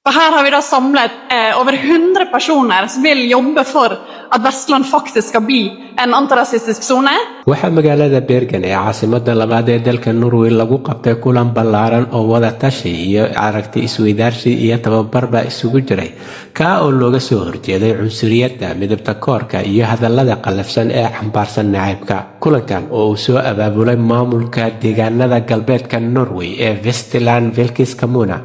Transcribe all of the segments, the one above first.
For her har vi da samlet over 100 personer som vil jobbe for at Vestland faktisk skal bli en antirasistisk zone. waxaa magaalada Bergen ee caasimadda labaad ee dalka Norway lagu qabtay kulan ballaaran oo wada tashi iyo aragti isweydaarsi iyo tababarba isugu jiray ka oo looga soo horjeeday cunsuriyadda midabta koorka iyo hadallada qalafsan ee xambaarsan nacaybka. kulankan oo uu soo abaabulay maamulka deegaanada galbeedka Norway ee Vestland Fylkeskommune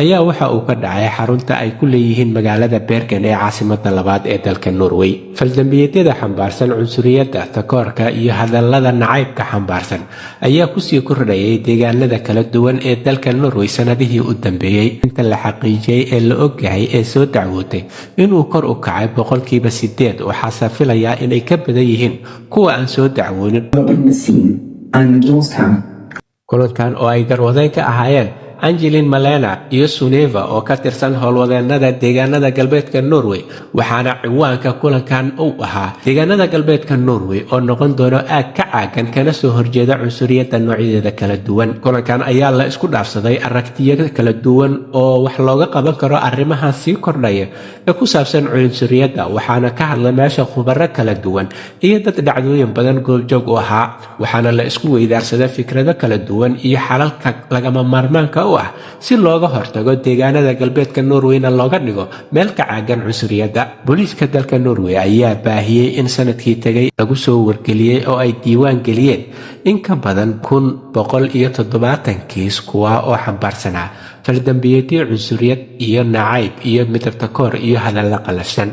ayaa waxa uu ka dhacay xarunta ay ku leeyihiin magaalada Bergen ee caasimadda labaad ee dalka Norway. faldambiyeedyada xambaarsan cunsuriyadda takoorka iyo hadallada nacaybka xambaarsan ayaa ku sii kordhayay deegaanada kala duwan ee dalka Norway sanadihii u dambeeyay. inta la xaqiijiyay ee la ogyahay ee soo dacwootay inuu kor u kacay 8% waxaa saafilayaa inay ka badan yihiin kuwa aan soo dacwoonin. kulankan oo ay garwadeen ka ahaayeen Angelin Malena iyo Suneva oo ka tirsan howlwadeennada deegaanada galbeedka Norway waxaana ciwaanka kulankan uu ahaa deegaanada galbeedka Norway oo noqon doono aag ka caagan kana soo horjeeda cunsuriyadda noocyadeeda kala duwan. kulankan ayaa la isku dhaafsaday aragtiyo kala duwan oo wax looga qaban karo arrimahan sii kordhaya ee ku saabsan cunsuriyadda waxaana ka hadlay meesha khubaro kala duwan iyo dad dhacdooyin badan goobjoog u ahaa waxaana la isku weydaarsaday fikrado kala duwan iyo xalalka lagama maarmaanka si looga hortago deegaanada galbeedka Norwayna looga dhigo meel ka caagan cunsuriyadda. booliiska dalka Norway ayaa baahiyay in sanadkii tagay lagu soo wargeliyay oo ay diiwaan geliyeen in ka badan 170 kiis kuwa oo xambaarsanaa faldambiyeedyo cunsuriyad iyo nacayb iyo midabta koor iyo hadalla qalafsan.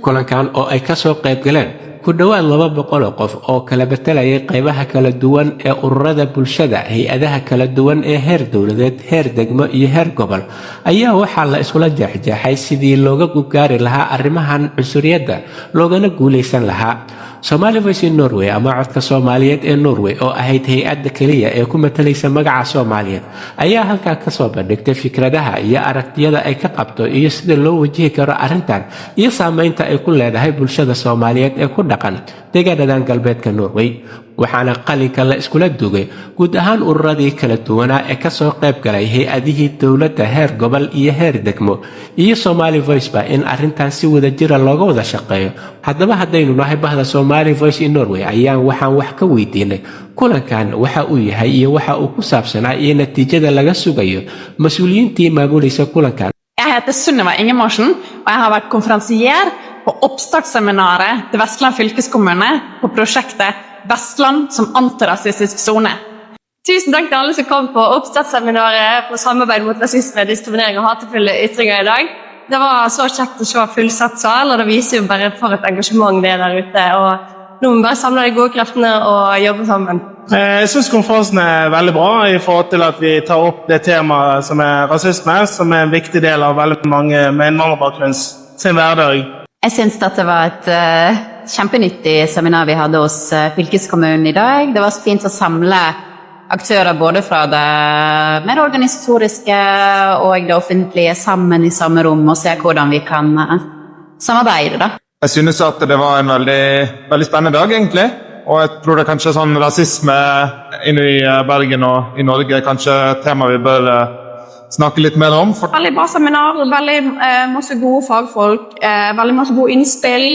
kulankan oo ay ka soo qayb galeen ku dhawaad 200 qof oo kala betelayay qaybaha kala duwan ee ururada bulshada hay'adaha kala duwan ee heer dawladeed heer degmo iyo heer gobol ayaa waxaa la isula jeexjeexay sidii looga gaari lahaa arrimahan cunsuriyadda loogana guuleysan lahaa. Somali Voice in Norway ama codka Soomaaliyeed ee Norway oo ahayd hay'adda kaliya ee ku matalaysa magaca Soomaaliyeed ayaa halkaa ka soo bandhigtay fikradaha iyo aragtiyada ay ka qabto iyo sida loo wajihi karo arrintan iyo saameynta ay ku leedahay bulshada Soomaaliyeed ee ku dhaqan deegaanadan galbeedka Norway. waxaana qalinka la iskula dugay guud ahaan ururadii kala duwanaa ee ka soo qayb galay hay'adihii dawladda heer gobol iyo heer degmo iyo Somali Voice ba in arrintan si wada jira looga wada shaqeeyo. haddaba haddaynu nahay bahda Somali Voice in Norway ayaan waxaan wax ka weydiinay kulankan waxa uu yahay iyo waxa uu ku saabsanaa iyo natiijada laga sugayo mas'uuliyiintii maamulaysa kulankan. Jeg heter Sunniva Ingemarsen, og jeg har vært konferansier på oppstartsseminaret til Vestland Fylkeskommune på prosjektet Vestland som antirasistisk zone. Tusen takk til alle som kom på oppstartsseminaret for samarbeid mot rasisme, diskriminering og hatefulle ytringer i dag. Det var så kjekt å se fullsatt sal, og det viser jo bare for et engasjement det er der ute. Og nå må vi bare samle de gode kreftene og jobbe sammen. Jeg synes konferansen er veldig bra i forhold til at vi tar opp det temaet som er rasisme, som er en viktig del av veldig mange med innvandrerbakgrunn sin hverdag. Jeg synes at det var et kjempenyttig seminar vi hadde hos fylkeskommunen i dag. Det var så fint å samle aktører både fra det mer organisatoriske og det offentlige sammen i samme rom og se hvordan vi kan samarbeide da. Jeg synes at det var en veldig spennende dag egentlig, og jeg tror det kanskje sånn rasisme inne i Bergen og i Norge er kanskje tema vi bør snakke litt mer om. Veldig bra seminar, veldig masse gode fagfolk, veldig masse gode innspill,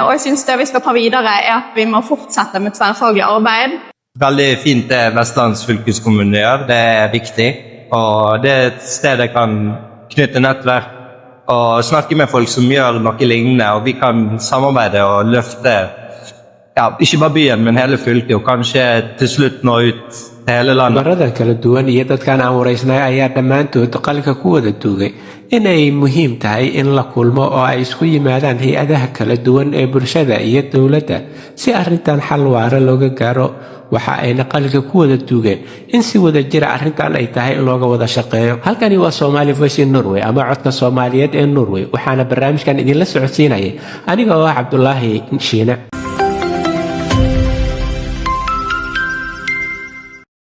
og jeg synes det vi skal ta videre er at vi må fortsette med tverrfaglig arbeid. Veldig fint det Vestlands fylkeskommune gjør, det er viktig, og det er et sted jeg kan knytte nettverk og snakke med folk som gjør noe lignende, og vi kan samarbeide og løfte, ja, ikke bare byen, men hele fylket, og kanskje til slutt nå ut til hele landet. barada kala duwan iyo dadkan aan wareysnay ayaa dhammaantood qalinka ku wada duugay inay muhiim tahay in la kulmo oo ay isku yimaadaan hay'adaha kala duwan ee bulshada iyo dawladda si arrintan xal waara looga gaaro. waxa ayna qalinka ku wada duugeen in si wada jira arrintan ay tahay in looga wada shaqeeyo. halkani waa Somali Voice in Norway ama codka Soomaaliyeed ee Norway waxaana barnaamijkan idinla socodsiinayay aniga oo Cabdullaahi Shiine.